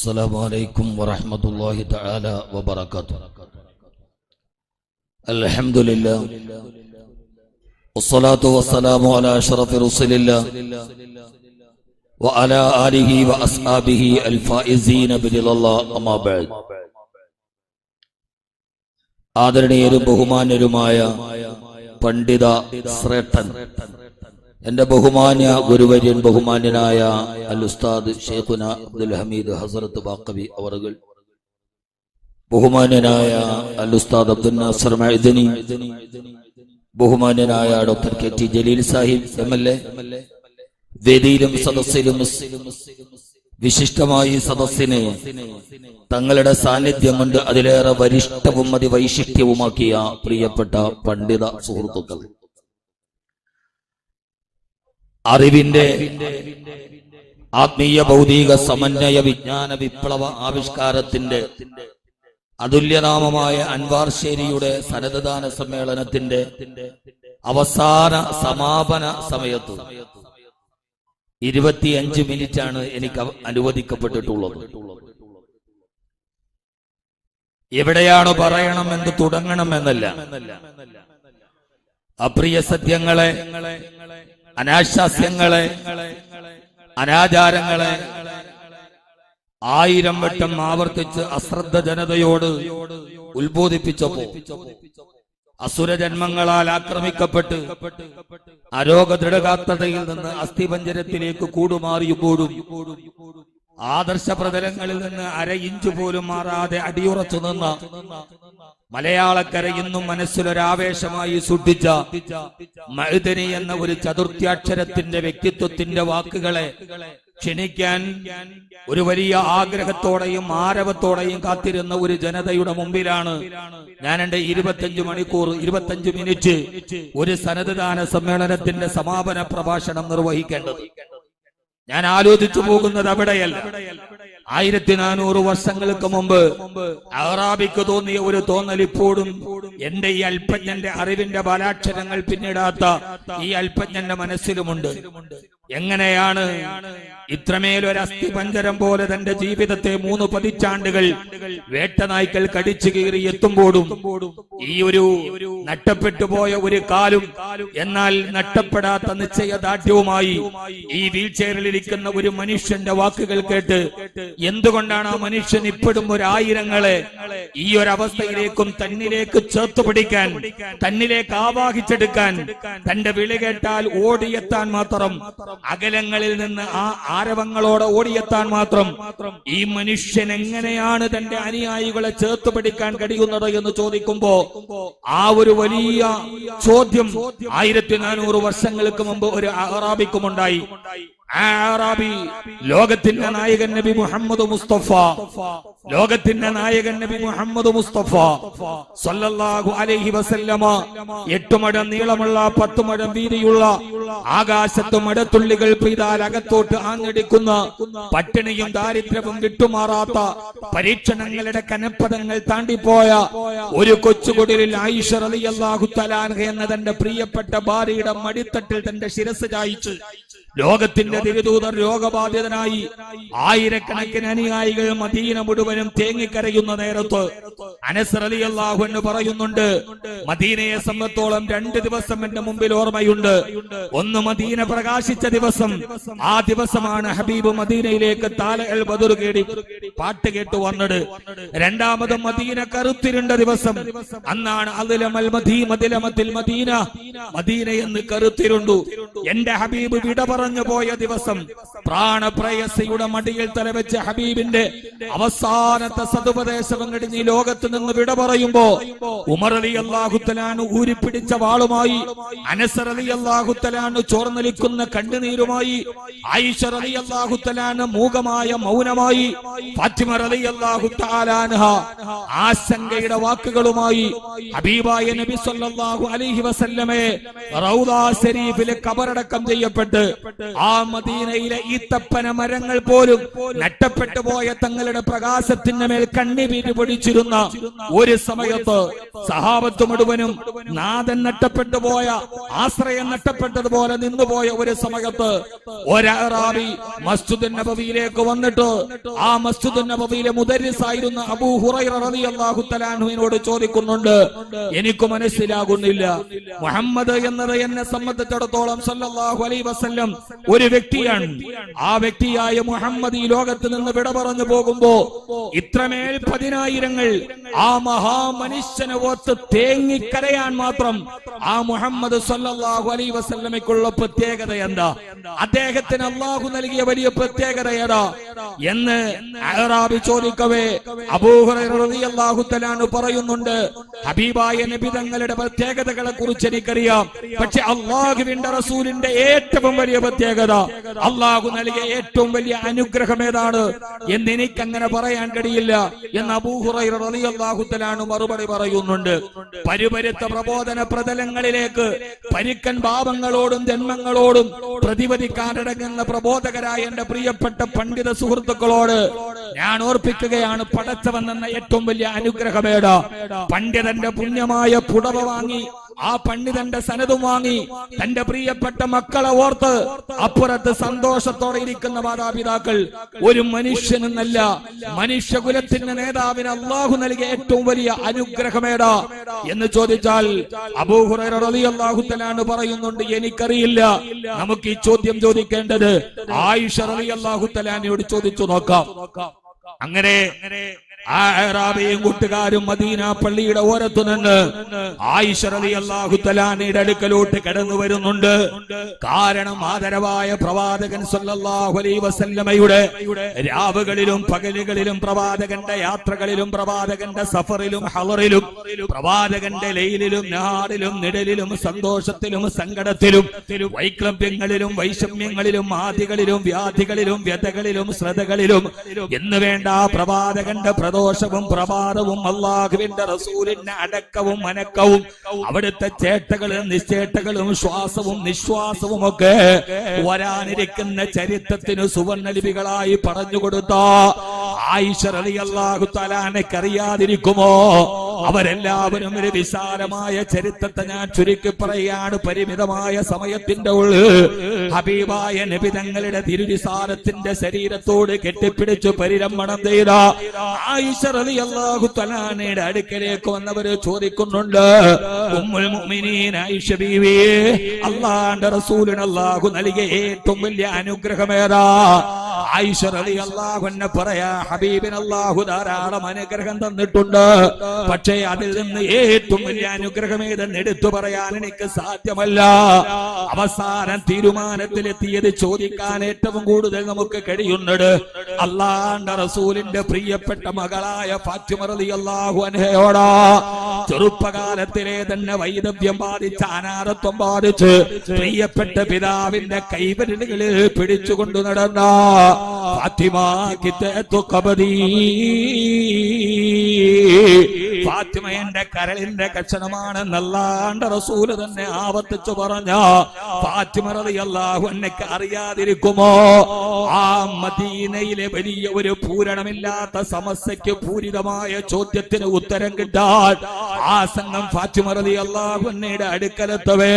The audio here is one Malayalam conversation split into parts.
السلام عليكم ورحمة الله تعالى وبركاته. الحمد لله والصلاة والسلام على أشرف رسول الله وعلى آله وأصحابه الفائزين برضا الله أما بعد. ആദരണീയരും ബഹുമാന്യരുമായ പണ്ഡിത ശ്രേഷ്ഠൻ, എന്റെ ബഹുമാന്യ ഗുരുവര്യൻ ബഹുമാന്യനായ അൽ ഉസ്താദ് ഷെയ്ഖുന അബ്ദുൽ ഹമീദ് ഹസ്രത്ത് ബാഖവി അവറുകൾ, ബഹുമാന്യനായ അൽ ഉസ്താദ് അബ്ദുൽ നാസർ മഅദനി, ബഹുമാന്യനായ doctor K T Jaleel Sahib MLA, വേദിയിലും സദസ്സിലും വിശിഷ്ടമായി സദസ്സിനെ തങ്ങളുടെ സാന്നിധ്യം കൊണ്ട് അതിലേറെ വരിഷ്ഠവും അതിവൈശിഷ്ട്യവുമാക്കിയ പ്രിയപ്പെട്ട പണ്ഡിത സുഹൃത്തുക്കൾ, അറിവിന്റെ ആത്മീയ ഭൗതിക സമന്വയ വിജ്ഞാന വിപ്ലവ ആവിഷ്കാരത്തിന്റെ അതുല്യനാമമായ അൻവാർശേരിയുടെ സന്നദ്ധദാന സമ്മേളനത്തിന്റെ അവസാന സമാപന സമയത്ത് 25 മിനിറ്റാണ് എനിക്ക് അനുവദിക്കപ്പെട്ടിട്ടുള്ളത്. എവിടെയാണ് പറയണമെന്ന് തുടങ്ങണമെന്നല്ല, അപ്രിയ സത്യങ്ങളെ, അനാശാസ്യങ്ങളെ, അനാചാരങ്ങളെ 1000 വട്ടം ആവർത്തിച്ച് അശ്രദ്ധ ജനതയോട് ഉത്ബോധിപ്പിച്ചപ്പോ അസുരജന്മങ്ങളാൽ ആക്രമിക്കപ്പെട്ട് അരോഗദൃഢഗാത്രതയിൽ നിന്ന് അസ്ഥിപഞ്ജരത്തിലേക്ക് കൂടുമാറിയുമ്പോഴും ആദർശ പ്രതലങ്ങളിൽ നിന്ന് 1/2 ഇഞ്ച് പോലും മാറാതെ അടിയുറച്ചു നിന്ന മലയാളക്കര ഇന്നും മനസ്സിലൊരാവേശമായി സൂക്ഷിച്ച മഅദനി എന്ന ഒരു ചതുർത്യാക്ഷരത്തിന്റെ വ്യക്തിത്വത്തിന്റെ വാക്കുകളെ ക്ഷണിക്കാൻ ഒരു വലിയ ആഗ്രഹത്തോടെയും ആരവത്തോടെയും കാത്തിരുന്ന ഒരു ജനതയുടെ മുമ്പിലാണ് ഞാൻ എന്റെ 25 മണിക്കൂർ 25 മിനിറ്റ് ഒരു സന്നദ്ധദാന സമ്മേളനത്തിന്റെ സമാപന പ്രഭാഷണം നിർവഹിക്കേണ്ടത്. ഞാൻ ആലോചിച്ചു പോകുന്നത് അവിടെയല്ല. 1400 വർഷങ്ങൾക്ക് മുമ്പ് അറാബിക്ക് തോന്നിയ ഒരു തോന്നൽ ഇപ്പോഴും എന്റെ ഈ അല്പജ്ഞന്റെ അറിവിന്റെ ബാലാക്ഷരങ്ങൾ പിന്നിടാത്ത ഈ അല്പജ്ഞന്റെ മനസ്സിലുമുണ്ട്. എങ്ങനെയാണ് ഇത്രമേലൊരു അസ്ഥിപഞ്ജരം പോലെ തന്റെ ജീവിതത്തെ 3 പതിറ്റാണ്ടുകൾ വേട്ടനായ്ക്കൾ കടിച്ചു കീറി എത്തുമ്പോഴും ഈ ഒരു നഷ്ടപ്പെട്ടു പോയ ഒരു കാലും എന്നാൽ നഷ്ടപ്പെടാത്ത നിശ്ചയദാർഢ്യവുമായി ഈ വീൽ ചെയറിലിരിക്കുന്ന ഒരു മനുഷ്യന്റെ വാക്കുകൾ കേട്ട് എന്തുകൊണ്ടാണ് ആ മനുഷ്യൻ ഇപ്പോഴും ഒരു ആയിരങ്ങളെ ഈ ഒരു അവസ്ഥയിലേക്കും തന്നിലേക്ക് ചേർത്ത് പിടിക്കാൻ, തന്നിലേക്ക് ആവാഹിച്ചെടുക്കാൻ, തന്റെ വിളി കേട്ടാൽ ഓടിയെത്താൻ മാത്രം, അകലങ്ങളിൽ നിന്ന് ആ ആരവങ്ങളോടെ ഓടിയെത്താൻ മാത്രം ഈ മനുഷ്യൻ എങ്ങനെയാണ് തന്റെ അനുയായികളെ ചേർത്ത് പിടിക്കാൻ കഴിയുന്നത് എന്ന് ചോദിക്കുമ്പോ ആ ഒരു വലിയ ചോദ്യം 1400 വർഷങ്ങൾക്ക് മുമ്പ് ഒരു അറാബിക്കുമുണ്ടായി. ആ അറാബി ലോകത്തിന്റെ നായകൻ നബി മുഹമ്മദ് മുസ്തഫ, ലോകത്തിന്റെ നായകൻ നബി മുഹമ്മദ് മുസ്തഫ സല്ലല്ലാഹു അലൈഹി വസല്ലമ 8 മുഴം നീളമുള്ള 10 മുഴം വീതിയുള്ള ആകാശത്ത് മഴത്തുള്ളികൾ പെയ്താൽ അകത്തോട്ട് ആഞ്ഞടിക്കുന്ന പട്ടിണിയും ദാരിദ്ര്യവും വിട്ടുമാറാത്ത പരീക്ഷണങ്ങളുടെ കനപ്പദങ്ങൾ താണ്ടിപ്പോയ ഒരു കൊച്ചുകുടിലിൽ ആയിഷ റളിയല്ലാഹു തആല അൻഹ എന്ന തന്റെ പ്രിയപ്പെട്ട ഭാര്യയുടെ മടിത്തട്ടിൽ തന്റെ ശിരസ് ചായിച്ച് ലോകത്തിന്റെ തിരുദൂതർ രോഗബാധിതനായി ആയിരക്കണക്കിന് അനുയായികൾ മദീന മുഴുവനും തേങ്ങിക്കരയുന്ന നേരത്ത് അനസ് റളിയല്ലാഹു അൻഹു പറയുന്നുണ്ട്, മദീനയെ സംബന്ധിച്ചോളം 2 ദിവസം എന്റെ മുമ്പിൽ ഓർമ്മയുണ്ട്. ഒന്ന് മദീന പ്രകാശിച്ച ദിവസം, ആ ദിവസമാണ് ഹബീബ് മദീനയിലേക്ക് താലഅൽ ബദർ കേടി പാട്ട് കേട്ട് വന്നത്. രണ്ടാമത് മദീന കറുത്തിരുണ്ട ദിവസം, അന്നാണ് അദ്ലമൽ മദീനത്തിൽ മദീന, മദീന എന്ന് കറുത്തിരുണ്ടു. എന്റെ ഹബീബ് വിട പറഞ്ഞു പോയ ദിവസം, പ്രാണപ്രയസയുടെ മടിയിൽ തലവെച്ച ഹബീബിന്റെ അവസാനത്തെ സതുപദേശം കഴിഞ്ഞ് ഈ ലോകത്ത് നിന്ന് വിട പറയുമ്പോ ഉമർ റളിയല്ലാഹു തആല അൻഹു ഊരിപ്പിടിച്ച വാളുമായി, അനസ് റളിയല്ലാഹു തആല അൻഹു ചോർന്നൊലിക്കുന്ന കണ്ണുനീരുമായി, ആയിഷ റളിയല്ലാഹു തആല അൻഹ മൂകമായ മൗനമായി, ഫാത്തിമ റളിയല്ലാഹു തആല അൻഹ ആശങ്കയുടെ വാക്കുകളുമായി ഹബീബായ നബി സല്ലല്ലാഹു അലൈഹി വസല്ലമയെ റൗദ ശരീഫിലെ ഖബറടക്കം ചെയ്യപ്പെട്ട് ആ മദീനയിലെ ഈത്തപ്പന മരങ്ങൾ പോലും നഷ്ടപ്പെട്ടു പോയ തങ്ങളുടെ പ്രകാശത്തിന്റെ മേൽ കണ്ണിപീര് പൊടിച്ചിരുന്ന ഒരു സമയത്ത് സഹാബത്ത് മുഴുവനും നാഥൻ നഷ്ടപ്പെട്ടു പോയ, ആശ്രയം നഷ്ടപ്പെട്ടതുപോലെ നിന്നുപോയ ഒരു സമയത്ത് ഒരഅറാബി മസ്ജിദുൻ നബവിയിലേക്ക് വന്നിട്ട് ആ മസ്ജിദുൻ നബവിയിലെ മുദരിസായിരുന്ന അബൂ ഹുറൈറ റളിയല്ലാഹു തആല അൻഹുവിനോട് ചോദിക്കുന്നുണ്ട്, എനിക്ക് മനസ്സിലാകുന്നില്ല, മുഹമ്മദ് എന്നത് എന്നെ സംബന്ധിച്ചിടത്തോളം സല്ലല്ലാഹു അലൈഹി വസല്ലം ഒരു വ്യക്തിയാണ്. ആ വ്യക്തിയായ മുഹമ്മദ് ഈ ലോകത്ത് നിന്ന് വിട പറഞ്ഞു പോകുമ്പോ ഇത്രമേൽ പതിനായിരങ്ങൾ ആ മഹാമനുഷ്യനെ ഓർത്ത് തേങ്ങിക്കരയാൻ മാത്രം ആ മുഹമ്മദ് സല്ലല്ലാഹു അലൈഹി വസല്ലമയ്ക്കുള്ള പ്രത്യേകത എന്താ, അദ്ദേഹത്തിന് അല്ലാഹു നൽകിയ വലിയ പ്രത്യേകത ഏതാ എന്ന് അഅറാബി ചോദിക്കവേ അബൂ ഹുറൈറ റളിയല്ലാഹു തആല അൻഹു പറയുന്നുണ്ട്, ഹബീബായ നബി തങ്ങളുടെ പ്രത്യേകതകളെ കുറിച്ച് എനിക്കറിയാം, പക്ഷെ അല്ലാഹുവിന്റെ റസൂലിന്റെ ഏറ്റവും വലിയ പ്രത്യേകത, അല്ലാഹു നൽകിയ ഏറ്റവും വലിയ അനുഗ്രഹം ഏതാണ് എന്ന് എനിക്കങ്ങനെ പറയാൻ കഴിയില്ല എന്ന് അബൂ ഹുറൈറ റളിയല്ലാഹു തആല അൻഹു മറുപടി പറയുന്നുണ്ട്. പരിപരുത്ത പ്രബോധന പ്രതലങ്ങളിലേക്ക് പരുക്കൻ പാപങ്ങളോടും ജന്മങ്ങളോടും പ്രതിപദിക്കാനടങ്ങുന്ന പ്രബോധകരായ എന്റെ പ്രിയപ്പെട്ട പണ്ഡിത സുഹൃത്തുക്കളോട് ഞാൻ ഓർപ്പിക്കുകയാണ്, പടച്ചവൻ എന്ന ഏറ്റവും വലിയ അനുഗ്രഹമേട. പണ്ഡിതന്റെ പുണ്യമായ പുടവ വാങ്ങി, ആ പണ്ഡിതന്റെ സനതും വാങ്ങി തന്റെ പ്രിയപ്പെട്ട മക്കളെ ഓർത്ത് അപ്പുറത്ത് സന്തോഷത്തോടെ ഇരിക്കുന്ന മാതാപിതാക്കൾ ഒരു മനുഷ്യനെന്നല്ല, മനുഷ്യകുലത്തിന്റെ നേതാവിന് അല്ലാഹു നൽകിയ ഏറ്റവും വലിയ അനുഗ്രഹമേടാ എന്ന് ചോദിച്ചാൽ അബൂ ഹുറൈറ റളിയല്ലാഹു തആല അൻഹു പറയുന്നുണ്ട്, എനിക്കറിയില്ല. നമുക്ക് ഈ ചോദ്യം ചോദിക്കേണ്ടത് ആയിഷ റളിയല്ലാഹു തആല അൻഹയോട് ചോദിച്ചു നോക്കാം. അങ്ങനെ ആ അഅറാബിയും കൂട്ടുകാരും മദീന പള്ളിയുടെ ഓരത്തു നിന്ന് ആയിഷ റളിയല്ലാഹു തആല അൻഹയുടെ അടുക്കലോട്ട് കടന്നു വരുന്നുണ്ട്. കാരണം ആദരവായ പ്രവാചകൻ സല്ലല്ലാഹു അലൈഹി വസല്ലമയുടെ രാവുകളിലും പകലുകളിലും പ്രവാചകന്റെ യാത്രകളിലും പ്രവാചകന്റെ സഫറിലും ഹളറിലും പ്രവാചകന്റെ ലൈലിലും നഹാറിലും നിഴലിലും സന്തോഷത്തിലും സങ്കടത്തിലും വൈക്ലഭ്യങ്ങളിലും വൈഷമ്യങ്ങളിലും ആദികളിലും വ്യാധികളിലും വ്യതകളിലും ശ്രദ്ധകളിലും എന്ന് വേണ്ട പ്രവാചകന്റെ ദോഷവും പ്രഭാതവും അല്ലാഹുവിന്റെ റസൂലിന്റെ അടക്കവും അനക്കവും അവിടുത്തെ ചേട്ടകളും നിശ്ചേട്ടകളും ശ്വാസവും നിശ്വാസവും ഒക്കെ വരാനിരിക്കുന്ന ചരിത്രത്തിന് സുവർണലിപികളായി പറഞ്ഞുകൊടുത്ത ആയിഷ റളിയല്ലാഹു തആല അൻഹയ്ക്ക് അറിയാതിരിക്കുമോ? അവരെല്ലാവരും ഒരു വിശാലമായ ചരിത്രത്തെ ഞാൻ ചുരുക്കി പറയാണ്. പരിമിതമായ സമയത്തിന്റെ ഉള്ളിൽ ഹബീബായ നബി തങ്ങളുടെ തിരുവിസാരത്തിന്റെ ശരീരത്തോട് കെട്ടിപ്പിടിച്ചു പരിരംഭണം ചെയ്ത ആയിഷ റളിയല്ലാഹു തആല അൻഹയുടെ അടുക്കലേക്ക് വന്നവര് ചോദിക്കുന്നുണ്ട്, ഉമ്മുൽ മുഅ്മിനീൻ ആയിഷ ബീവി, അല്ലാഹുവിന്റെ റസൂലിന് അല്ലാഹു നൽകിയ ഏറ്റവും വലിയ അനുഗ്രഹമേതാ? ആയിഷ റളിയല്ലാഹു അൻഹ പറയാ, ഹബീബിന് അല്ലാഹു ധാരാളം അനുഗ്രഹം തന്നിട്ടുണ്ട്, പക്ഷേ അതിൽ നിന്ന് ഏറ്റവും വലിയ അനുഗ്രഹം ഏതെന്ന് എടുത്തു പറയാൻ എനിക്ക് സാധ്യമല്ല. അവസാനം തീരുമാനത്തിലെത്തിയത് ചോദിക്കാൻ ഏറ്റവും കൂടുതൽ നമുക്ക് കഴിയുന്നത് അല്ലാഹുവിന്റെ റസൂലിന്റെ പ്രിയപ്പെട്ട മകളായ ഫാത്തിമ റളിയല്ലാഹു അൻഹയോടാ. ചെറുപ്പകാലത്തിലെ തന്നെ വൈദവ്യം ബാധിച്ച് അനാഥത്വം ബാധിച്ച് പ്രിയപ്പെട്ട പിതാവിന്റെ കൈവിരലുകളിൽ പിടിച്ചുകൊണ്ടു നടന്ന ഫാത്തിമ കിതഅത്തു ഖബദി, ഫാത്തിമ എന്റെ കരളിന്റെ കഷണമാണെന്ന് അല്ലാഹുവിന്റെ റസൂല് തന്നെ ആവർത്തിച്ചു പറഞ്ഞ ഫാത്തിമ റളിയല്ലാഹു അൻഹയ്ക്ക് അറിയാതിരിക്കുമോ? ആ മദീനയിലെ വലിയ ഒരു പൂരണമില്ലാത്ത സമസ്യയ്ക്ക് പൂരിതമായ ചോദ്യത്തിന് ഉത്തരം കിട്ടാൻ ആ സംഘം ഫാത്തിമ റളിയല്ലാഹു അൻഹയുടെ അടുക്കലെത്തവേ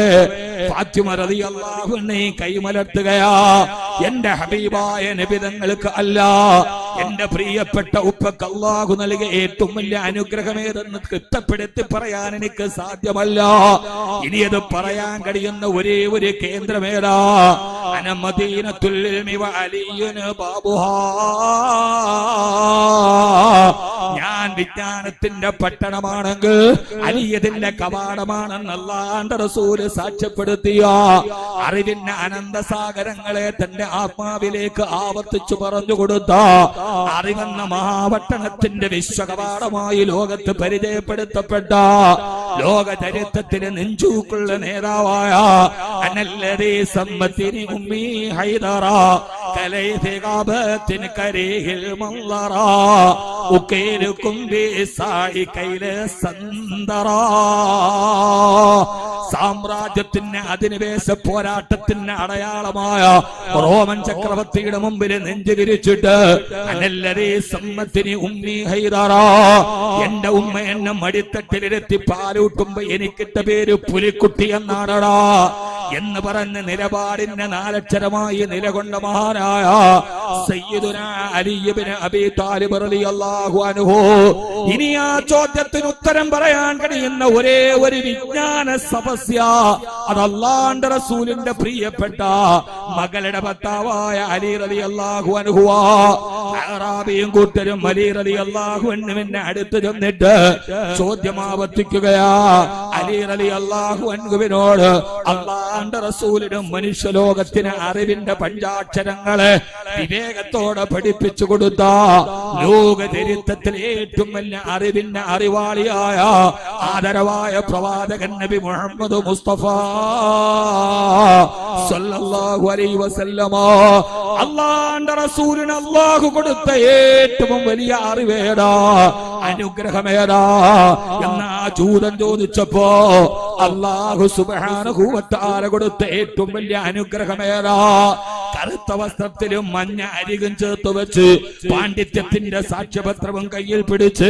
ഫാത്തിമ റളിയല്ലാഹു അൻഹ കൈമലർത്തുകയാ, എന്റെ ഹബീബായ നബി തങ്ങൾക്ക് അല്ല, എന്റെ പ്രിയപ്പെട്ട ഉപ്പക്ക് അല്ലാഹു നൽകിയ ഏറ്റവും വലിയ അനുഗ്രഹമേതെന്ന് കൃത്യപ്പെടുത്തി പറയാൻ എനിക്ക് സാധ്യമല്ല. ഇനി അത് പറയാൻ കഴിയുന്ന ഒരേ ഒരു കേന്ദ്രമേതാ? അന മദീനത്തുൽ ഇൽമി വ അലിയുൻ ബാബുഹാ, ഞാൻ വിജ്ഞാനത്തിന്റെ പട്ടണമാണെങ്കിൽ അലിയതിന്റെ കവാടമാണെന്ന് അല്ലാഹുവിന്റെ റസൂല് സാക്ഷ്യപ്പെടുത്തിയ അറിവിന്റെ അനന്തസാഗരങ്ങളെ തന്റെ ആത്മാവിലേക്ക് ആവർത്തിച്ചു പറഞ്ഞു കൊടുത്ത അറിവെന്ന മഹാപട്ടണത്തിന്റെ വിശ്വകവാടമായി ലോകത്ത് പരിചയപ്പെടുത്തപ്പെട്ട ലോക ചരിത്രത്തിന് നെഞ്ചൂക്കുള്ള നേതാവായ അനല്ലദീ സമ്മത്തിനി ഉമ്മി ഹൈദറ كليث غابة كريه المنظرا أكيلكم بإساء كيل السندرا. സാമ്രാജ്യത്തിന് അധിനിവേശ പോരാട്ടത്തിന് അടയാളമായ റോമൻ ചക്രവർത്തിയുടെ മുമ്പിൽ നെഞ്ചു വിരിച്ചിട്ട് അനല്ലരീ സമ്മത്തിനി ഉമ്മി ഹൈദറാ, എന്റെ ഉമ്മ എന്നെ മടിത്തട്ടിലിരുത്തി പാലൂട്ടുമ്പോ എനിക്കിട്ട പേര് പുലിക്കുട്ടി എന്നാണടാ എന്ന് പറഞ്ഞ് നിലപാടിന്റെ നാലക്ഷരമായി നിലകൊണ്ട മഹാനായ സയ്യിദുനാ അലി ഇബ്നു അബീ താലിബ് റളിയല്ലാഹു അൻഹു. ഇനി ആ ചോദ്യത്തിന് ഉത്തരം പറയാൻ കഴിയുന്ന ഒരേ ഒരു വിജ്ഞാന സഭസ്യ അത് അല്ലാഹുവിന്റെ റസൂലിന്റെ പ്രിയപ്പെട്ട മകളുടെ ഭർത്താവായ അലി റളിയല്ലാഹു അൻഹു. അറാബിയും കൂട്ടരും അലി റളിയല്ലാഹു അൻഹുവിനെ അടുത്ത് ചെന്നിട്ട് ചോദ്യം ആവർത്തിക്കുകയാ. അലി റളിയല്ലാഹു അൻഹുവിനോട് അല്ലാഹുവിന്റെ റസൂലിനും മനുഷ്യലോകത്തിന് അറിവിന്റെ പഞ്ചാക്ഷരങ്ങളെ വിവേകത്തോടെ പഠിപ്പിച്ചു കൊടുത്ത ലോക ചരിത്രത്തിലെ ഏറ്റവും വലിയ അറിവിന്റെ അറിവാളിയായ ആദരവായ പ്രവാചകൻ നബി മുഹമ്മദ് മുസ്തഫ സല്ലല്ലാഹു അലൈഹി വസല്ലമ, അല്ലാഹുവിന്റെ റസൂലിന് അല്ലാഹു കൊടുത്ത ഏറ്റവും വലിയ അറിവേടാ, അനുഗ്രഹമേടാ എന്നാ ജൂതൻ ചോദിച്ചപ്പോ അല്ലാഹു സുബ്ഹാനഹു വ തആല കൊടുത്ത ഏറ്റവും വലിയ അനുഗ്രഹമേടാ, കറുത്ത വസ്ത്രത്തിലും മഞ്ഞ അരികും ചേർത്ത് വെച്ച് പാണ്ഡിത്യത്തിന്റെ സാക്ഷ്യപത്രവും കയ്യിൽ പിടിച്ച്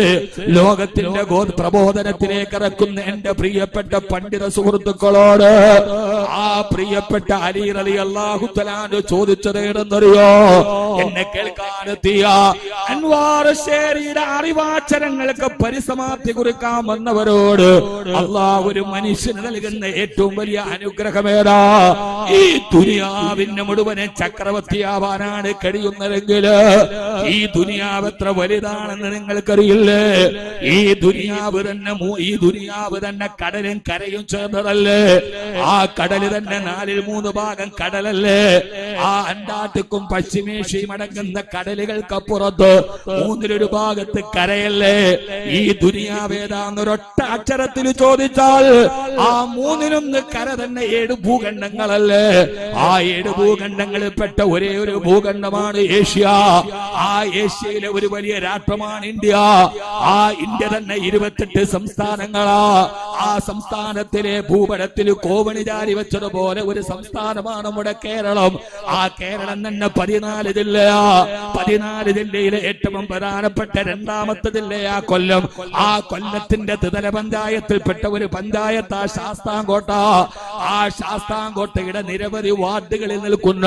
ലോകത്തിന്റെ പ്രബോധനത്തിലേക്ക് ഇറക്കുന്ന എന്റെ പ്രിയപ്പെട്ട പണ്ഡിത സുഹൃത്തുക്കളോട് ആ പ്രിയപ്പെട്ട അലി റളിയല്ലാഹു തആല ചോദിച്ചതേടെന്നറിയോ? എന്നെ കേൾക്കാനെത്തിയ അൻവാർ ശേരിയുടെ അറിവാക്ഷരങ്ങൾക്ക് പരിസമാപ്തി കുറിക്കാൻ വന്നവരോട് അല്ലാഹു ഒരു മനുഷ്യന് നൽകുന്ന ഏറ്റവും വലിയ അനുഗ്രഹമേതാ? ഈ ദുനിയാവിന്റെ മുഴുവനെ ചക്രവർത്തിയാവാനാണ് കഴിയുന്നതെങ്കിൽ ഈ ദുനിയാവ് എത്ര വലുതാണെന്ന് നിങ്ങൾക്കറിയില്ലേ? ഈ ദുനിയാവ് തന്നെ കടലും കരയും ചേർന്നതല്ലേ? ആ കടല് തന്നെ 4/3 ഭാഗം കടലല്ലേ? ആ അന്റാർട്ടിക്കും പശ്ചിമേഷ്യയും അടങ്ങുന്ന കടലുകൾക്കപ്പുറത്ത് 1/3 ഭാഗത്ത് കരയല്ലേ? ഈ ദുനിയാവ് ഏതാന്നൊരൊറ്റ അക്ഷരത്തിൽ ചോദിച്ചാൽ ആ 3/1 കര തന്നെ 7 ഭൂഖണ്ഡങ്ങളല്ലേ? ആ 7 ഭൂഖണ്ഡങ്ങളിൽ പെട്ട ഒരേ ഒരു ഭൂഖണ്ഡമാണ് ഏഷ്യ. ആ ഏഷ്യയിലെ ഒരു വലിയ രാഷ്ട്രമാണ് ഇന്ത്യ. ആ ഇന്ത്യ തന്നെ 28 സംസ്ഥാനങ്ങളാ. ആ സംസ്ഥാനത്തിലെ ഭൂപടത്തിൽ കോവണി ജാരി വെച്ചതുപോലെ ഒരു സംസ്ഥാനമാണ് നമ്മുടെ കേരളം. ആ കേരളം തന്നെ 14 ജില്ലയാ. 14 ജില്ലയിലെ ഏറ്റവും പ്രധാനപ്പെട്ട 2ാമത്തെ ജില്ലയാ കൊല്ലം. ആ കൊല്ലത്തിന്റെ ത്രിതല പഞ്ചായത്തിൽപ്പെട്ട ഒരു പഞ്ചായത്താ ശാസ്താംകോട്ട. ആ ശാസ്താംകോട്ടയുടെ നിരവധി വാർഡുകളിൽ നിൽക്കുന്ന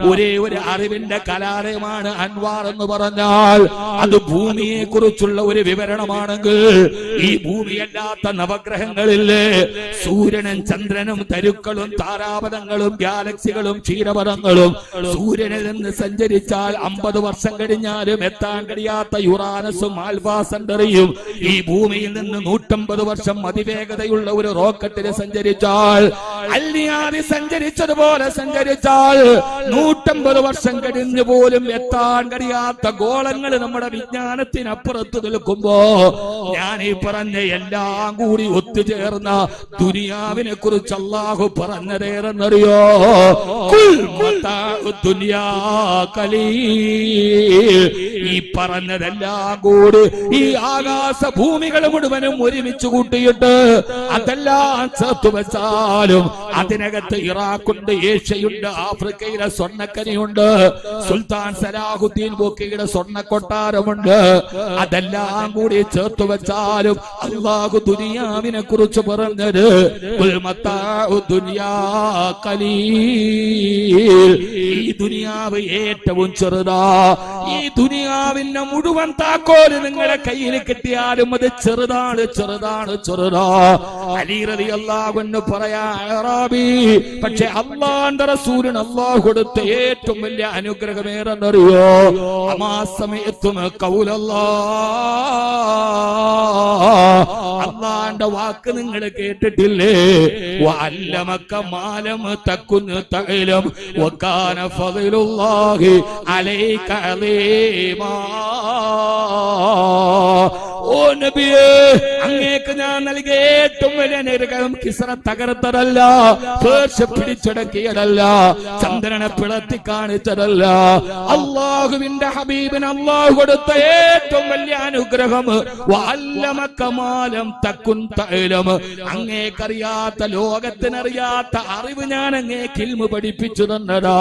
ഒരേ ഒരു അറിവിന്റെ കലാലയമാണ് അൻവാർ എന്ന് പറഞ്ഞാൽ അത് ഭൂമിയെ കുറിച്ചുള്ള ഒരു വിവരണമാണെങ്കിൽ ഈ ഭൂമിയല്ലാത്ത നവഗ്രഹങ്ങളില്ലേ? സൂര്യനും ചന്ദ്രനും തരുക്കളും താരാപഥങ്ങളും ഗാലക്സികളും ക്ഷീരപഥങ്ങളും സൂര്യനിൽ നിന്ന് സഞ്ചരിച്ചാൽ 50 വർഷം കഴിഞ്ഞാലും എത്താൻ കഴിയാത്ത യുറാനസും ആൽഫാ സെന്ററിയും ഈ ഭൂമിയിൽ നിന്ന് 150 വർഷം അതിവേഗതയുള്ള ഒരു റോക്കറ്റിന് സഞ്ചരിച്ചാൽ അല്ലിയാതി സഞ്ചരിച്ചതുപോലെ സഞ്ചരിച്ചാൽ 150 വർഷം കഴിഞ്ഞു പോലും എത്താൻ കഴിയാത്ത ഗോളങ്ങൾ നമ്മുടെ വിജ്ഞാനത്തിനപ്പുറത്ത് നിൽക്കുമ്പോ ഞാൻ ഈ പറഞ്ഞ എല്ലാം കൂടി ഒത്തുചേർന്ന ദുനിയാവിനെ കുറിച്ച് അല്ലാഹു പറഞ്ഞതേറെന്നറിയോ? ഈ പറഞ്ഞതെല്ലാം കൂടി ഈ ആകാശ ഭൂമികൾ മുഴുവനും ഒരുമിച്ച് കൂട്ടിയിട്ട് അതെല്ലാം ചേർത്ത് വെച്ചാലും അതിനകത്ത് ഇറാഖുണ്ട്, ഏഷ്യയുണ്ട്, ആഫ്രിക്കയിലെ സ്വർണ്ണക്കനിയുണ്ട്, സുൽത്താൻ സലാഹുദ്ദീൻ ബോക്കിയുടെ സ്വർണ്ണ കൊട്ടാരമുണ്ട്. അതെല്ലാം കൂടി ചേർത്ത് വെച്ചാലും അല്ലാഹു ദുനിയാവിനെ കുറിച്ച് പറഞ്ഞത് ഈ ദുനിയാവ് ഏറ്റവും ചെറുതാ. ഈ ദുനിയാവിന്റെ മുഴുവൻ താക്കോല് നിങ്ങളുടെ കയ്യിൽ കിട്ടിയാലും അത് ചെറുതാണ്, ചെറുതാണ്, ചെറുതാ. അലി റളിയല്ലാഹു അൻഹു പറയാ അറാബി, പക്ഷെ അല്ലാഹുവിന്റെ റസൂലിന് അല്ലാഹു കൊടുത്ത ഏറ്റവും വലിയ അനുഗ്രഹമേറെന്നറിയോ? അമാ സമയത്തും അല്ലാഹുവിന്റെ വാക്ക് നിങ്ങൾ കേട്ടിട്ടില്ലേ? വഅല്ലമക മാലം തകുൻ തഅലം വകാന ഫളിലുല്ലാഹി അലൈക അലീമാ. ഓ നബിയേ, അങ്ങേക്ക് ഞാൻ നൽകിയ ഏറ്റവും വലിയ അനുഗ്രഹം കിസ്റ തകർത്തതല്ല, പേർഷ്യ പിടിച്ചടക്കിയതല്ല, ചന്ദ്രനെ പിളർത്തി കാണിച്ചതല്ല. അള്ളാഹുവിന്റെ ഹബീബിന് അള്ളാഹു കൊടുത്ത ഏറ്റവും വലിയ അനുഗ്രഹം വഅല്ലമക മാ ലം തകുൻ തഅലം. അങ്ങേക്കറിയാത്ത, ലോകത്തിനറിയാത്ത അറിവ് ഞാൻ അങ്ങേക്ക് ഇൽമു പഠിപ്പിച്ചു തന്നതാ.